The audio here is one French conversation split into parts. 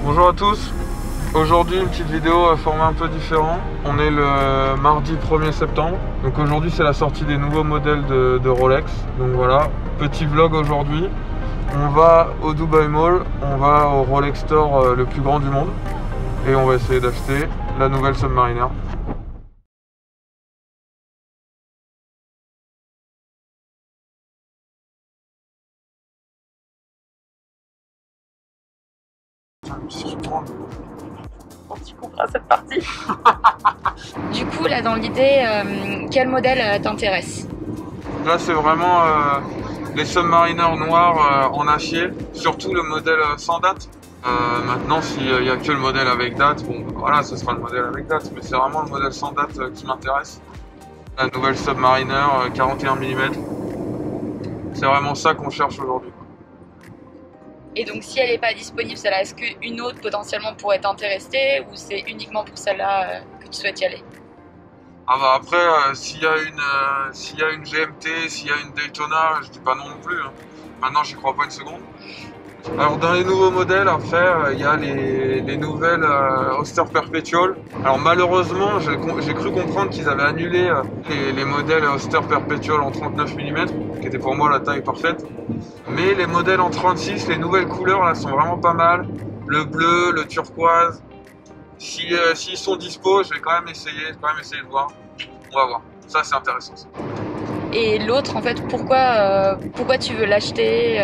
Bonjour à tous. Aujourd'hui une petite vidéo à format un peu différent. On est le mardi 1er septembre. Donc aujourd'hui c'est la sortie des nouveaux modèles de Rolex. Donc voilà, petit vlog aujourd'hui. On va au Dubai Mall, on va au Rolex Store le plus grand du monde. Et on va essayer d'acheter la nouvelle Submariner. Tu comprends cette partie. Du coup, là, dans l'idée, quel modèle t'intéresse? Là, c'est vraiment les Submariners noirs en acier, surtout le modèle sans date. Maintenant, s'il n'y a que le modèle avec date, bon, voilà, ce sera le modèle avec date, mais c'est vraiment le modèle sans date qui m'intéresse. La nouvelle Submariner 41 mm. C'est vraiment ça qu'on cherche aujourd'hui. Et donc, si elle n'est pas disponible, celle-là, est-ce qu'une autre potentiellement pourrait t'intéresser ou c'est uniquement pour celle-là que tu souhaites y aller? Ah bah après, s'il y a une GMT, s'il y a une Daytona, je dis pas non plus. Hein. Maintenant, j'y crois pas une seconde. Alors dans les nouveaux modèles, après, il y a les nouvelles Oyster Perpetual. Alors malheureusement, j'ai cru comprendre qu'ils avaient annulé les modèles Oyster Perpetual en 39 mm, qui était pour moi la taille parfaite. Mais les modèles en 36, les nouvelles couleurs là sont vraiment pas mal. Le bleu, le turquoise. S'ils sont dispo, je vais quand même essayer de voir. On va voir. Ça c'est intéressant. Ça. Et l'autre, en fait, pourquoi tu veux l'acheter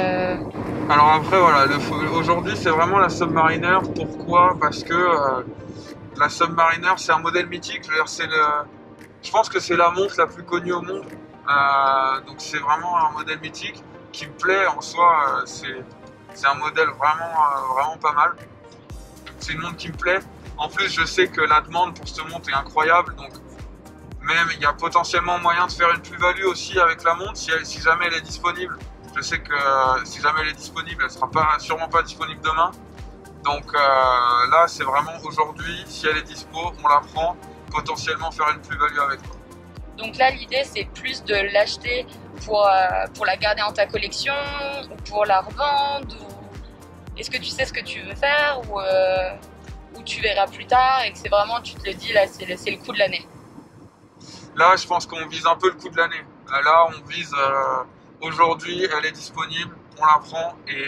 Alors après voilà, aujourd'hui c'est vraiment la Submariner. Pourquoi? Parce que la Submariner c'est un modèle mythique. Je veux dire, je pense que c'est la montre la plus connue au monde. Donc c'est vraiment un modèle mythique qui me plaît en soi. C'est un modèle vraiment pas mal. C'est une montre qui me plaît. En plus je sais que la demande pour cette montre est incroyable. Donc même il y a potentiellement moyen de faire une plus-value aussi avec la montre si jamais elle est disponible. Je sais que si jamais elle est disponible, elle sera sûrement pas disponible demain. Donc là, c'est vraiment aujourd'hui, si elle est dispo, on la prend, potentiellement faire une plus-value avec. Donc là, l'idée, c'est plus de l'acheter pour la garder en ta collection ou pour la revendre Est-ce que tu sais ce que tu veux faire ou tu verras plus tard et que c'est vraiment, tu te le dis, là, c'est le coup de l'année? Là, je pense qu'on vise un peu le coup de l'année. Là, on vise... Aujourd'hui, elle est disponible, on la prend et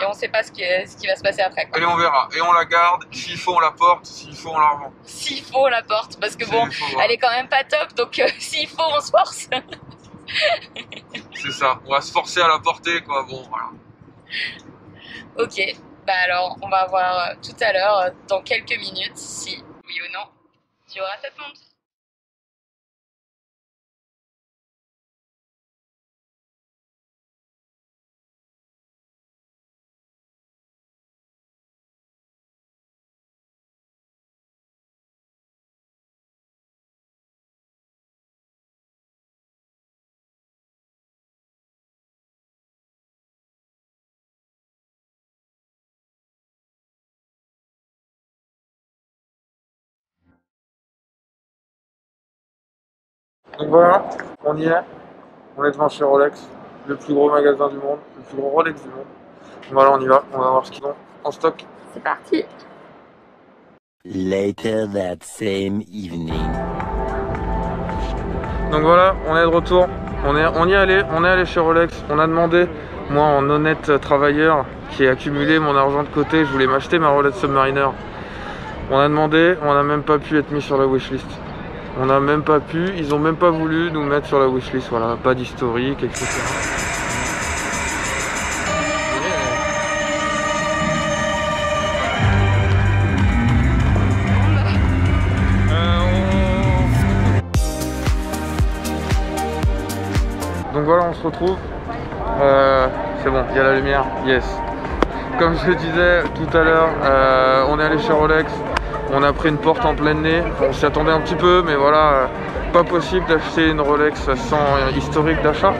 on ne sait pas ce qui va se passer après. Quoi. Et on verra. Et on la garde, s'il faut on la porte, s'il faut on la revend. S'il faut on la porte, parce que bon, elle est quand même pas top, donc s'il faut on se force. C'est ça, on va se forcer à la porter quoi, bon voilà. Ok, bah alors on va voir tout à l'heure, dans quelques minutes, si oui ou non, tu auras cette montre. Donc voilà, on y est. On est devant chez Rolex, le plus gros magasin du monde, le plus gros Rolex du monde. Donc voilà, on y va, on va voir ce qu'ils ont en stock. C'est parti. Later that same evening. Donc voilà, on est de retour. On est allé chez Rolex. On a demandé, moi en honnête travailleur qui ai accumulé mon argent de côté, je voulais m'acheter ma Rolex Submariner. On a demandé, on n'a même pas pu être mis sur la wishlist. On n'a même pas pu, ils ont même pas voulu nous mettre sur la wishlist, voilà, pas d'historique, etc. Donc voilà, on se retrouve. C'est bon, il y a la lumière, yes. Comme je le disais tout à l'heure, on est allé chez Rolex. On a pris une porte en plein nez, on s'y attendait un petit peu, mais voilà, pas possible d'acheter une Rolex sans historique d'achat.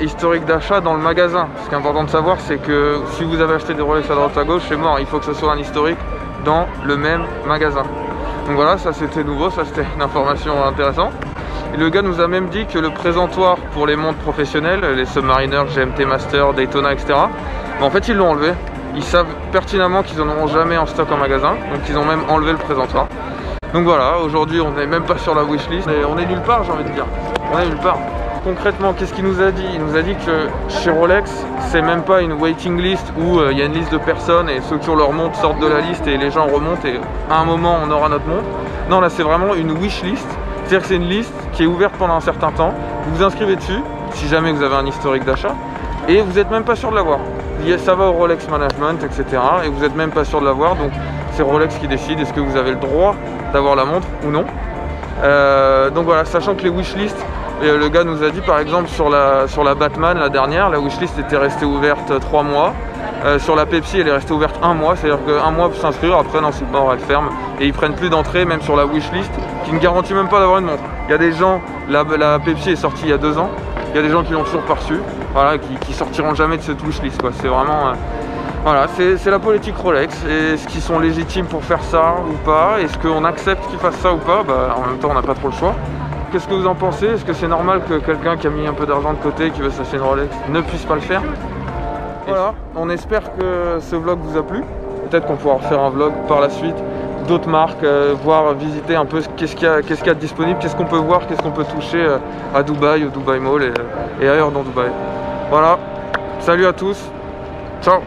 Historique d'achat dans le magasin. Ce qui est important de savoir, c'est que si vous avez acheté des Rolex à droite à gauche, c'est mort, il faut que ce soit un historique dans le même magasin. Donc voilà, ça c'était nouveau, ça c'était une information intéressante. Et le gars nous a même dit que le présentoir pour les montres professionnelles, les Submariner, GMT Master, Daytona, etc., en fait ils l'ont enlevé. ils savent pertinemment qu'ils n'en auront jamais en stock en magasin, donc ils ont même enlevé le présentoir. Donc voilà, aujourd'hui on n'est même pas sur la wishlist, mais on est nulle part, j'ai envie de dire. On est nulle part. Concrètement, qu'est-ce qu'il nous a dit? Il nous a dit que chez Rolex, c'est même pas une waiting list où il y a une liste de personnes et ceux qui ont leur montre sortent de la liste et les gens remontent et à un moment on aura notre montre. Non, là c'est vraiment une wish list, c'est-à-dire que c'est une liste qui est ouverte pendant un certain temps. Vous vous inscrivez dessus, si jamais vous avez un historique d'achat, et vous n'êtes même pas sûr de l'avoir. Ça va au Rolex Management, etc. Et vous n'êtes même pas sûr de l'avoir, donc c'est Rolex qui décide est-ce que vous avez le droit d'avoir la montre ou non. Donc voilà, sachant que les wishlists, le gars nous a dit par exemple sur la Batman, la dernière, la wishlist était restée ouverte 3 mois. Sur la Pepsi, elle est restée ouverte 1 mois, c'est-à-dire qu'un mois pour s'inscrire, après non, c'est mort, elle ferme. Et ils prennent plus d'entrée, même sur la wishlist, qui ne garantit même pas d'avoir une montre. Il y a des gens, la Pepsi est sortie il y a 2 ans, il y a des gens qui l'ont toujours pas reçu, voilà, qui sortiront jamais de cette wishlist, quoi. C'est vraiment... voilà, c'est la politique Rolex. Est-ce qu'ils sont légitimes pour faire ça ou pas? Est-ce qu'on accepte qu'ils fassent ça ou pas? En même temps, on n'a pas trop le choix. Qu'est-ce que vous en pensez? Est-ce que c'est normal que quelqu'un qui a mis un peu d'argent de côté, qui veut s'acheter une Rolex, ne puisse pas le faire? Voilà, on espère que ce vlog vous a plu. Peut-être qu'on pourra refaire un vlog par la suite, d'autres marques, voir, visiter un peu qu'est-ce qu'il y a de disponible, qu'est-ce qu'on peut voir, qu'est-ce qu'on peut toucher à Dubaï, au Dubai Mall et ailleurs dans Dubaï. Voilà, salut à tous, ciao.